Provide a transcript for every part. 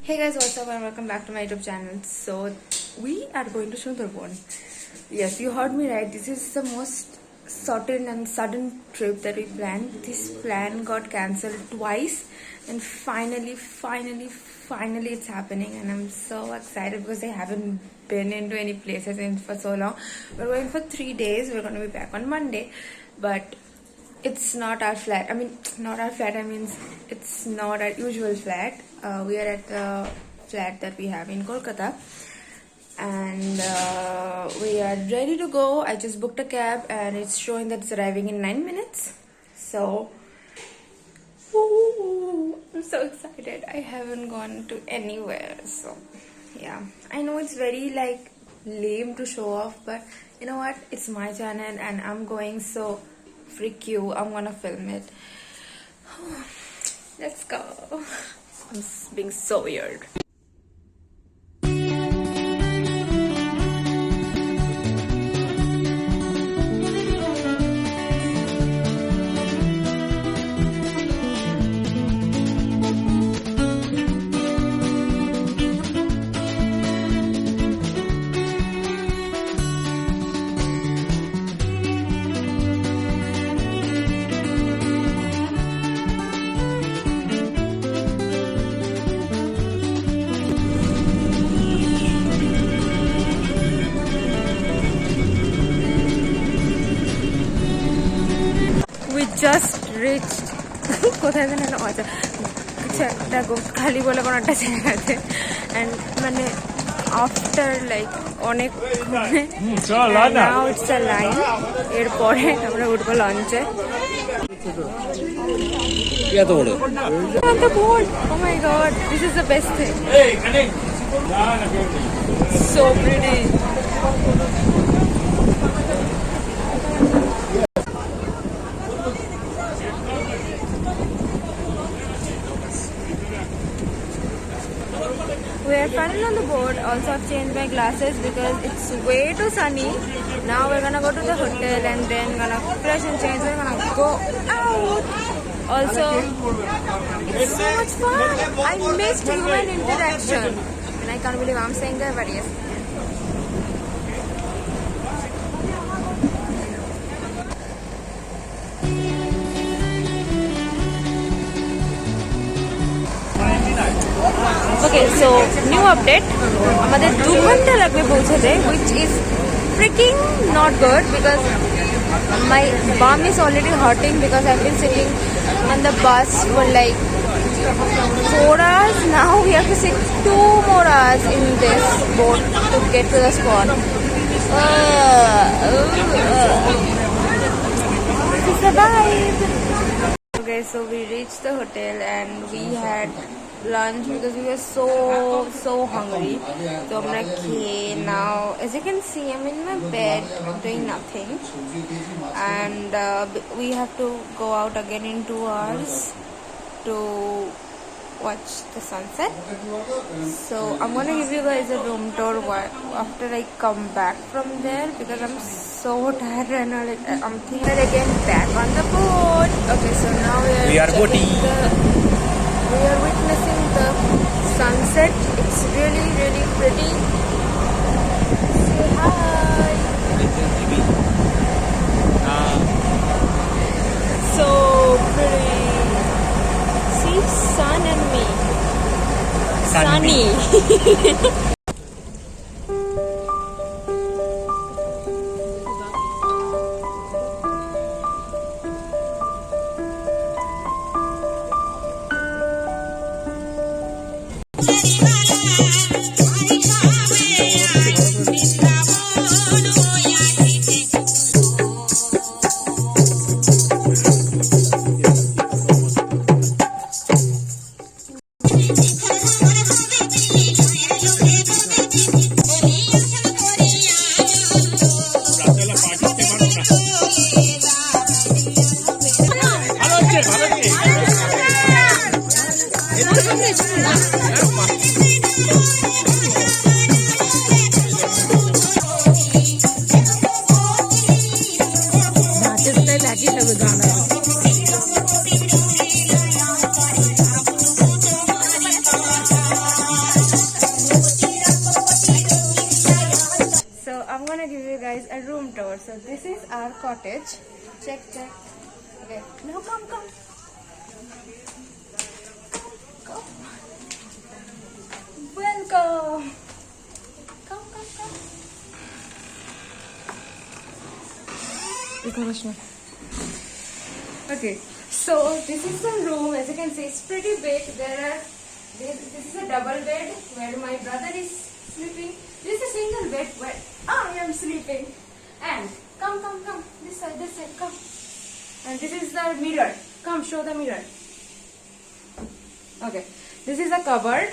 Hey guys, what's up and welcome back to my YouTube channel. So we are going to Sundarban. Yes, you heard me right. This is the most certain and sudden trip that we planned. This plan got cancelled twice and finally it's happening, and I'm so excited because I haven't been into any places for so long. We're going for 3 days. We're going to be back on Monday, but it's not our flat. It's not our usual flat. We are at the flat that we have in Kolkata, and we are ready to go. I just booked a cab and it's showing that it's arriving in 9 minutes. So I'm so excited. I haven't gone to anywhere, so yeah, I know it's very like lame to show off, but you know what, it's my channel and I'm going, so freak you, I'm gonna film it. Let's go. I'm being so weird. We just reached কোথায় যেন আচ্ছা দেখো খালি বলে কোনো একটা জায়গা আছে, অ্যান্ড মানে আফটার লাইক অনেক নাও ইটস আ লাইন। এরপরে আমরা উঠবো লঞ্চে। Oh my god, this is the best thing. So pretty. We are finally on the boat. Also, I've changed my glasses because it's way too sunny. Now we're gonna go to the hotel and then gonna fresh and change. We're gonna go out. Also, it's so much fun. I missed human interaction, and I can't believe I'm saying that, but yes. Okay, so new update. আমাদের 2 ঘন্টা লাগবে পৌঁছাতে, which is freaking not good because my bum is already hurting because I've been sitting on the bus for like 4 hours. Now we have to sit 2 more hours in this boat to get to the spot. To survive. Okay, so we reached the hotel and we had lunch because we were so hungry. So I'm like, okay, now as you can see, I'm in my bed doing nothing, and we have to go out again in 2 hours to watch the sunset. So I'm gonna give you guys a room tour after I come back from there because I'm so tired and I'm thinking again back on the boat. Okay, so now we are boating. We are witnessing the sunset. It's really pretty. Say hi. So pretty. See, sun and me. Sunny. our cottage. Check. Okay, now come. Welcome. Come. Okay, so this is the room. As you can see, it's pretty big. This is a double bed where my brother is sleeping. This is a single bed where I am sleeping. And come. This side, come. And this is the mirror. Come, show the mirror. Okay, this is a cupboard.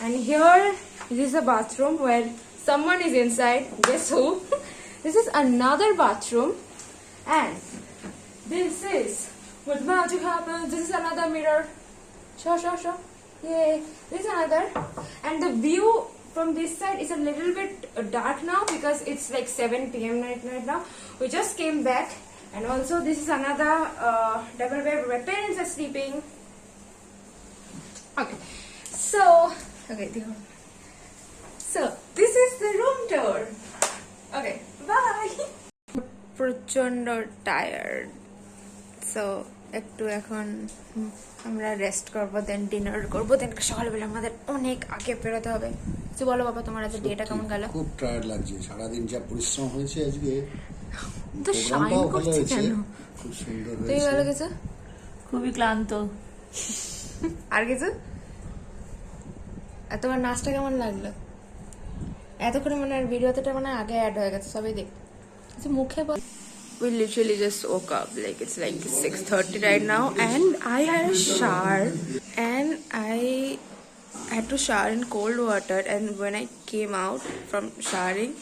And here, this is a bathroom where someone is inside. Guess who? This is another bathroom. And this is what magic happens. This is another mirror. Show. Yay. This is another. And the view from this side is a little bit dark now because it's like 7 p.m. right now. We just came back. And also this is another double bed where my parents are sleeping. Okay. So this is the room tour. Okay, bye. প্রচন্ড tired, so একটু এখন আমরা rest করবো, দেন dinner করবো, দেন সকালবেলা আমাদের অনেক আগে বেরোতে হবে। তো বলো বাবা, তোমার আজকে ডেটা কেমন গেল? খুব টায়ার্ড লাগছে, সারাদিন যা পরিশ্রম হয়েছে আজকে। তো শাইন করছে কেন? খুব সুন্দর হয়েছে। তুই ভালো গেছে? খুবই ক্লান্ত। আর কিছু? আর তোমার নাচটা কেমন লাগলো? এতক্ষণে মানে ভিডিওতে মানে আগে অ্যাড হয়ে গেছে, সবাই দেখ। আচ্ছা মুখে বল। We literally just woke up, like it's like 6:30 right now, and I had a shower, and I had to shower in cold water, and when I came out from showering,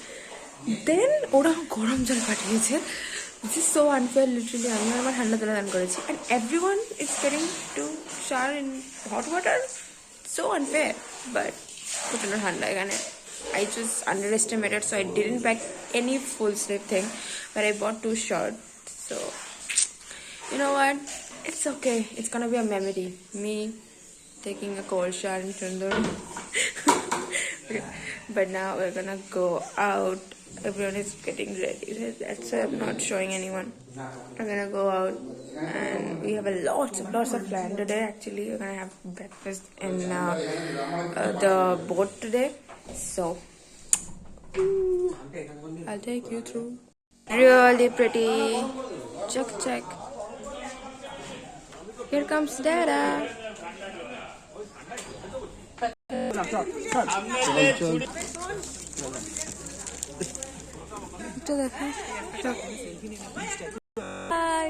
then ওরা গরম জল পাঠিয়েছে, which is so unfair. Literally আমি আমার ঠান্ডা জলে দান করেছি, and everyone is getting to shower in hot water. So unfair, but প্রচন্ড ঠান্ডা এখানে। I just underestimated, so I didn't pack any full sleeve thing, but I bought 2 shorts. So you know what? It's okay. It's gonna be a memory. Me taking a cold shower in Chandur. But now we're gonna go out. Everyone is getting ready. That's why I'm not showing anyone. I'm gonna go out, and we have lots of plan today. Actually, we're gonna have breakfast in the boat today. So I'll take you through. Really pretty. Check. Here comes Dada. Hi.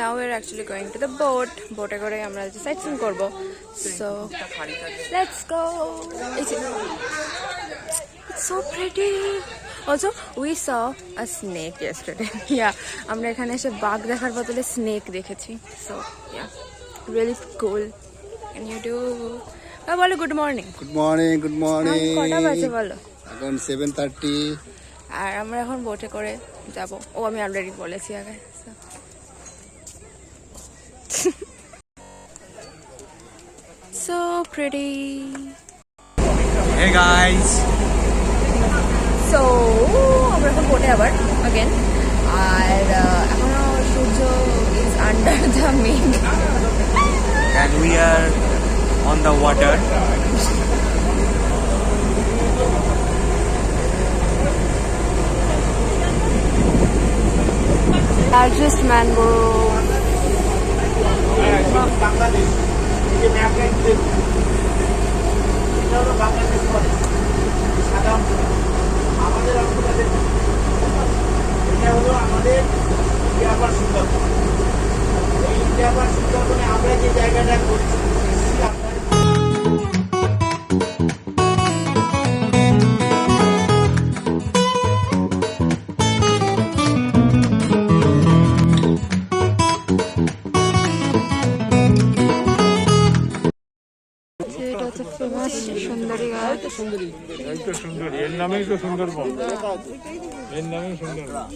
Now we're actually going to the boat. Boat করে আমরা sightseeing করব. So let's go. It's so pretty. Also, we saw a snake yesterday. Yeah, আমরা এখানে এসে বাঘ দেখার বদলে snake দেখেছি. So yeah, really cool. Can you do? বলো গুড মর্নিং। Good morning. কটা বাজে বলো? এখন 7:30। আর আমরা এখন বোটে করে যাব। আমি অলরেডি বলেছি আগে। So pretty. Hey guys. So আমরা এখন বোটে আবার again, আর এখনো সূর্য is under the মেঘ, And we are on the water. largest mango. আমরা যে জায়গাটা করছি সুন্দরী ঘাট। সুন্দরী এর নামেই তো সুন্দরবন, এর নামেই সুন্দরবন,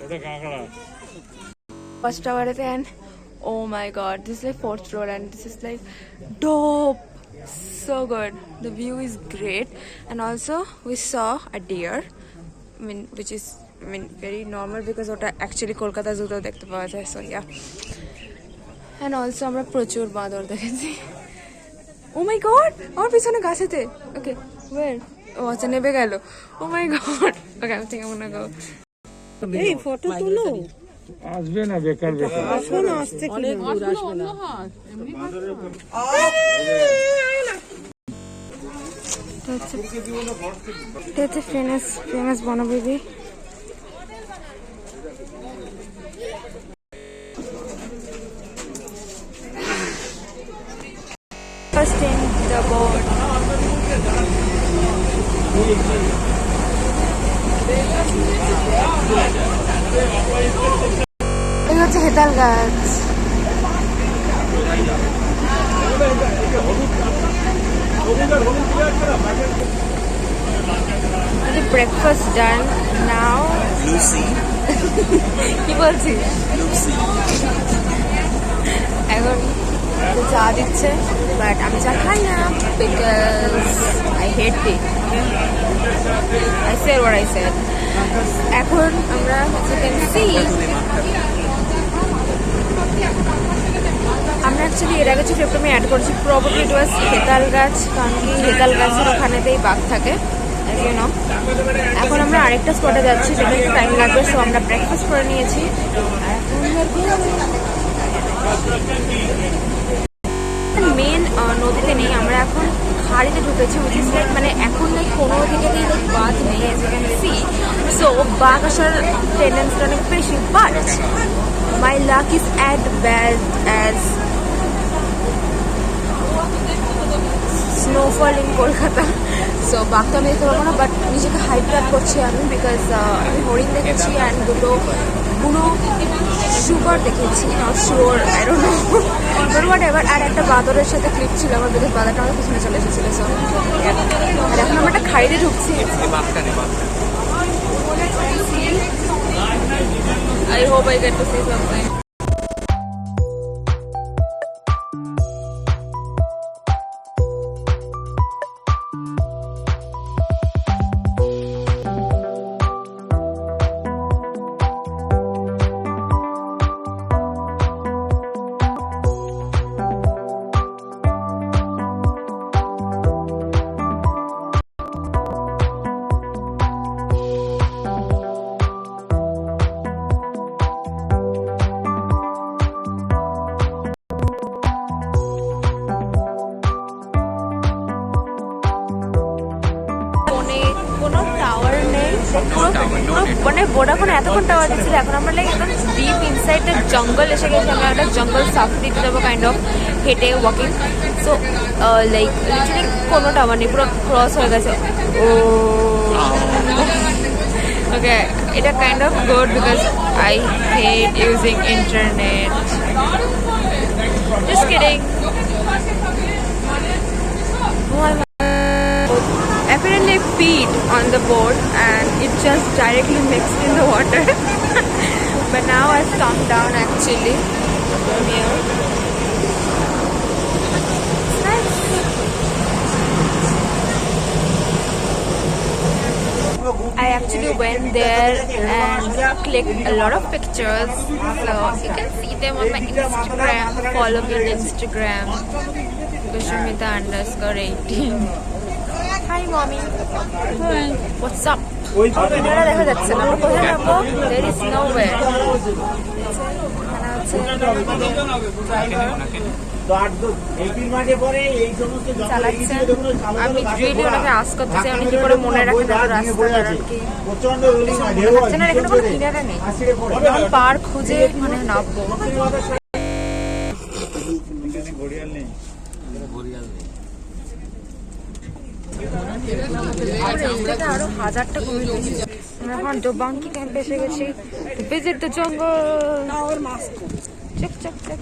ওটা কাঁকড়া। First tower and oh my god, this is like 4th floor, and this is like dope, so good. The view is great, and also we saw a deer, I mean, which is I mean very normal because ওটা actually Kolkata জুতেও দেখতে পাওয়া যায়, so yeah. And also আমরা প্রচুর বাঁদর দেখেছি। Oh my god, আমার পিছনে গাছেতে। Okay, where? ও আচ্ছা নেবে গেল। Oh my god. Okay, I think I'm gonna go. এই ফটো তুলো আসবে না বেকার বেকার। এখন আসতে কি অনেক দূর আসবে না That's a famous Bono baby. First in the board. এই হচ্ছে হেতাল গাছ। ব্রেকফাস্ট ডান নাও। Lucy. কি বলছিস? এখন চা দিচ্ছে, বাট আমি চা খাই না because I hate T. I said what I said. এখন আমরা you can see আমরা অ্যাকচুয়ালি এর আগে যে ট্রিপটা আমি অ্যাড করেছি প্রবাবলি ইট ওয়াজ হেতাল গাছ, কারণ কি হেতাল গাছের ওখানেতেই বাঘ থাকে as you know. এখন আমরা আরেকটা স্পটে যাচ্ছি যেটা একটু টাইম লাগবে, সো আমরা ব্রেকফাস্ট করে নিয়েছি। মেন নদীতে নেই, আমরা এখন খাড়িতে ঢুকেছি, উইচ ইজ লাইক মানে এখন লাইক কোনো দিকেতেই লাইক বাঘ নেই as you can see. So বাঘ আসার টেন্ডেন্সিটা অনেক বেশি, but my lakh is as bad as snowfall in Kolkata. So বাঘ তো আমি দেখতে পারবো না, বাট নিজেকে হাইড্রেট করছি আমি বিকজ আমি হরিণ দেখেছি অ্যান্ড দুটো বুনো শুকর দেখেছি, not sure, I don't know, but whatever. আর একটা বাঁদরের সাথে ক্লিপ ছিল আমার, বিকজ বাঁদরটা আমার পিছনে চলে এসেছিল। সো আর এখন আমরা একটা খাইতে ঢুকছি। I hope I get to see something. কোনো টাওয়ার নেই, মানে ভোডাফোন এতক্ষণ টাওয়ার দিচ্ছিল, এখন আমরা লাইক একদম ডিপ ইনসাইড দ্য জঙ্গল এসে গেছি। আমরা একটা জঙ্গল সাফারি দিতে যাবো কাইন্ড অফ হেঁটে ওয়াকিং। সো লাইক লিটারালি কোনো টাওয়ার নেই, পুরো ক্রস হয়ে গেছে। ও ওকে, এটা kind of good because I hate using internet. Just kidding. Apparently I peed on the board and it just directly mixed in the water. But now I've calmed down actually. Here. It's nice. I actually went there and clicked a lot of pictures. So you can see them on my Instagram. Follow me on Instagram. Kushumita_18. Hi mommy. Hi. What's up? এখানে দেখা যাচ্ছে না, আমরা কোথায় যাবো? There is nowhere. চালাচ্ছে। আমি really ওনাকে আস করতেছি উনি কি করে মনে রাখেন রাস্তাটা আর কি। হচ্ছে না, এখানে কোনো কিনারা নেই, পার্ক খুঁজে মানে নামবো। আরো হাজারটা কমে গেছে। আমরা এখন ডোবাঙ্কি ক্যাম্পে এসে গেছি। Visit the jungle. Check check check.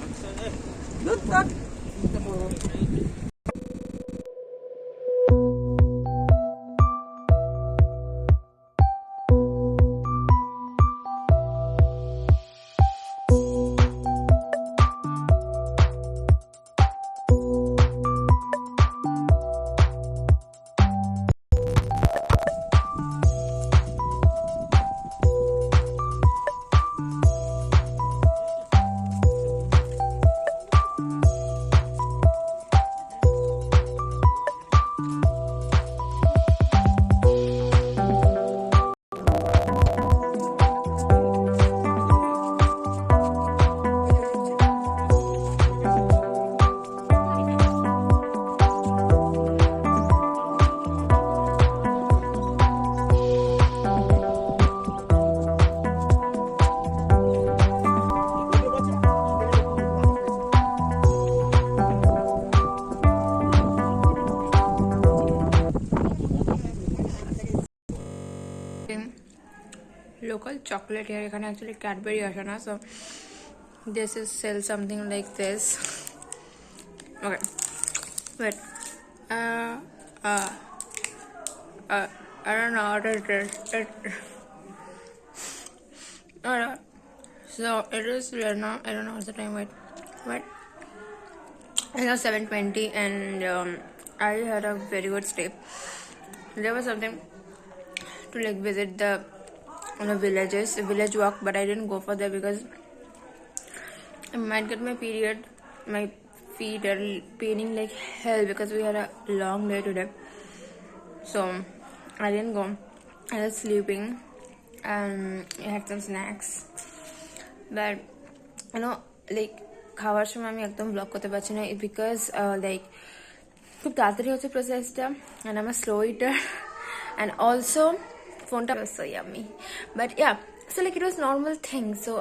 local chocolate here. এখানে actually Cadbury আসে না, so this is sell something like this. Okay, wait. I don't know what it is. Alright, so it is right now. I don't know what's the time. Wait. It's now 7:20, and I had a very good stay. There was something to like visit the village walk, but I didn't go for that because I might get my period. My feet are paining like hell because we had a long day today, so I didn't go. I was sleeping and I had some snacks, but you know, like খাওয়ার সময় আমি একদম blog করতে পারছি না because like খুব তাড়াতাড়ি হচ্ছে প্রসেসটা, অ্যান্ড আমার স্লো ইটার, অ্যান্ড অলসো ফোনটা so yummy, but yeah, so like it was normal thing. So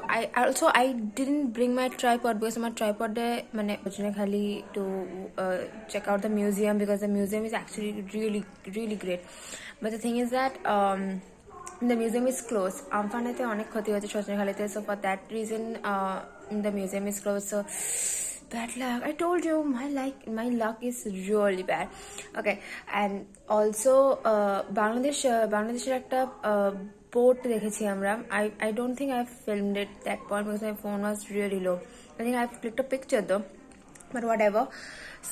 I didn't bring my tripod because my tripod মানে খালি to check out the museum, because the museum is actually really great, but the thing is that the museum is closed. আমফানেতে অনেক ক্ষতি হয়েছে সজনেখালিতে, so for that reason the museum is closed. So bad luck. I told you my luck is really bad. Okay, and also বাংলাদেশের একটা boat দেখেছি আমরা. I don't think I filmed it that point because my phone was really low. I think I clicked a picture though, but whatever.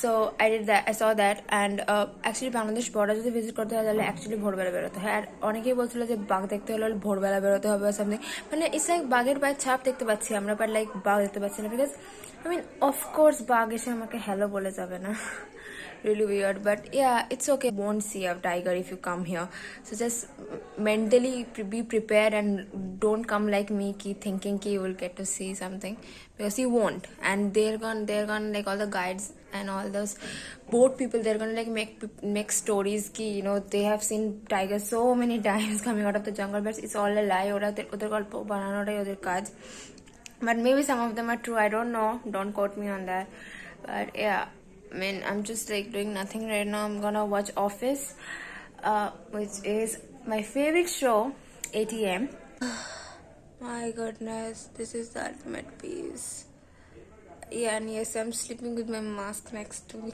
So I did that. I saw that, and actually Bangladesh border যদি visit করতে হয় তাহলে actually ভোরবেলা বেরোতে হয়। আর অনেকেই বলছিল যে বাঘ দেখতে হলে ভোরবেলা বেরোতে হবে সামথিং, মানে ইটস লাইক বাঘের পায়ের ছাপ দেখতে পাচ্ছি আমরা, বাট লাইক বাঘ দেখতে পাচ্ছি না, বিকজ I mean অফকোর্স বাঘ এসে আমাকে হ্যালো বলে যাবে না। Really weird, but yeah, it's okay. Won't see a tiger if you come here, so just mentally be prepared and don't come like me keep thinking you will get to see something, because you won't. And they're gonna like all the guides and all those boat people, they're gonna like make stories ki, you know, they have seen tigers so many times coming out of the jungle, but it's all a lie. ওদের গল্প বানানোটাই ওদের কাজ, but maybe some of them are true. I don't know, don't quote me on that, but yeah, I mean, I'm just like doing nothing right now. I'm gonna watch Office, which is my favorite show, 8 AM. My goodness, this is the ultimate peace. Yeah, and yes, I'm sleeping with my mask next to me.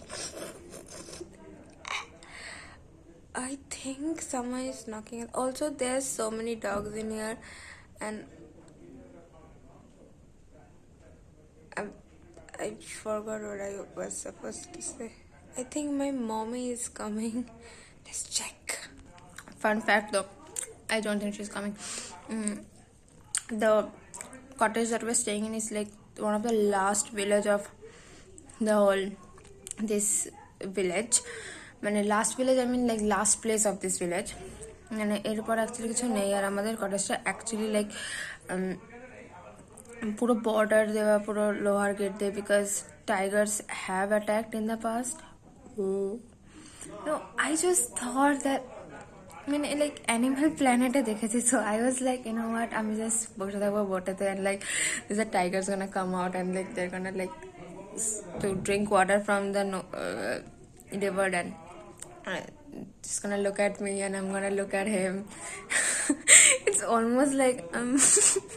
I think someone is knocking. Also, there's so many dogs in here, and I forgot what I was supposed to say. I think my mommy is coming. Let's check. Fun fact though, I don't think she's coming. The cottage that we're staying in is like one of the last village of the whole this village. মানে last village, I mean like last place of this village. মানে এরপর actually কিছু নেই, আর আমাদের কটেজটা actually like পুরো border দেওয়া, পুরো লোহার গেট দিয়ে, because Tigers have attacked in the past. No, I just thought that, I mean like Animal Planet দেখেছি, so I was like, you know what, আমি just বসে থাকবো বোটেতে, and like there's a tiger's gonna come out and like they're gonna like to drink water from the river, and just gonna look at me and I'm gonna look at him. It's almost like I'm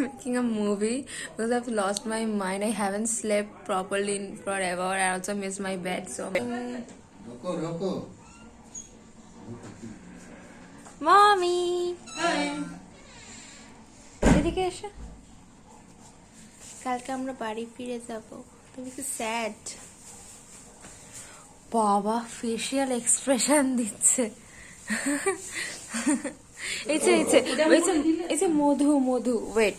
making a movie because I've lost my mind. I haven't slept properly in forever. I also miss my bed, so রোকো Mommy, এদিকে এসো। কালকে আমরা বাড়ি ফিরে যাব, তুমি কি sad? বাবা ফেশিয়াল এক্সপ্রেশন দিচ্ছে। এই যে মধু, wait,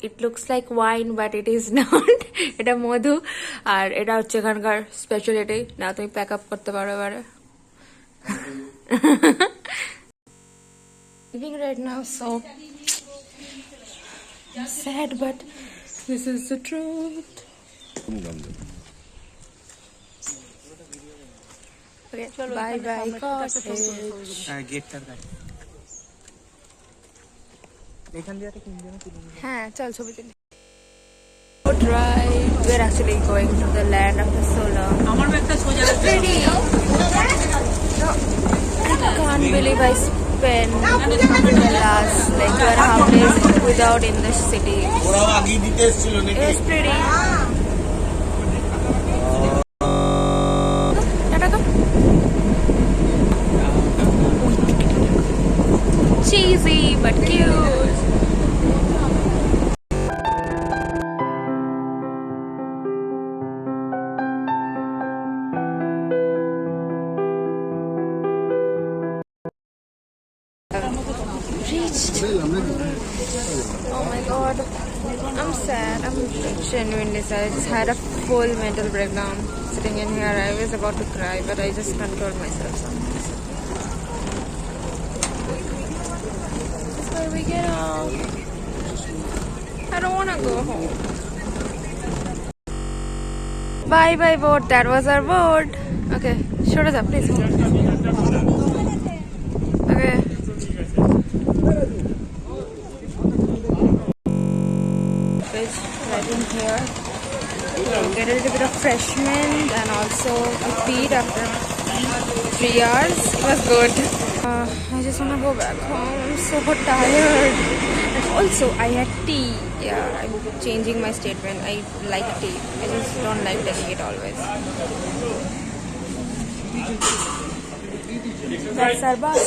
it looks like wine but it is not. এটা মধু, আর এটা হচ্ছে এখানকার স্পেশালিটি। না তুমি প্যাক আপ করতে পারো এবারে। Living right now, so sad, but this is the truth. Okay, bye cottage. গেটটার কাছে এখান দিয়ে একটা কিনবে না কিনবে। হ্যাঁ চল ছবি তুলি। Right, we're actually going to the land after so long. আমার ব্যাগটা সোজা রাখতে Ready? No, I can't believe spent the last like 2.5 days without in the city. It was pretty. Cheesy but cute. Reached. Oh my god. I'm sad. I'm genuinely sad. I just had a full mental breakdown sitting in here. I was about to cry, but I just controlled myself. This is where we get off. I don't want to go home. Bye bye boat. That was our boat. Okay, show us up, please. Okay. Fish right in here. Get a little bit of fresh mint and also feed after 3 hours. It was good. I just want to go back home. I'm so tired. And also, I had tea. Yeah, I'm changing my statement. I like tea. I just don't like taking it always. That's our bus.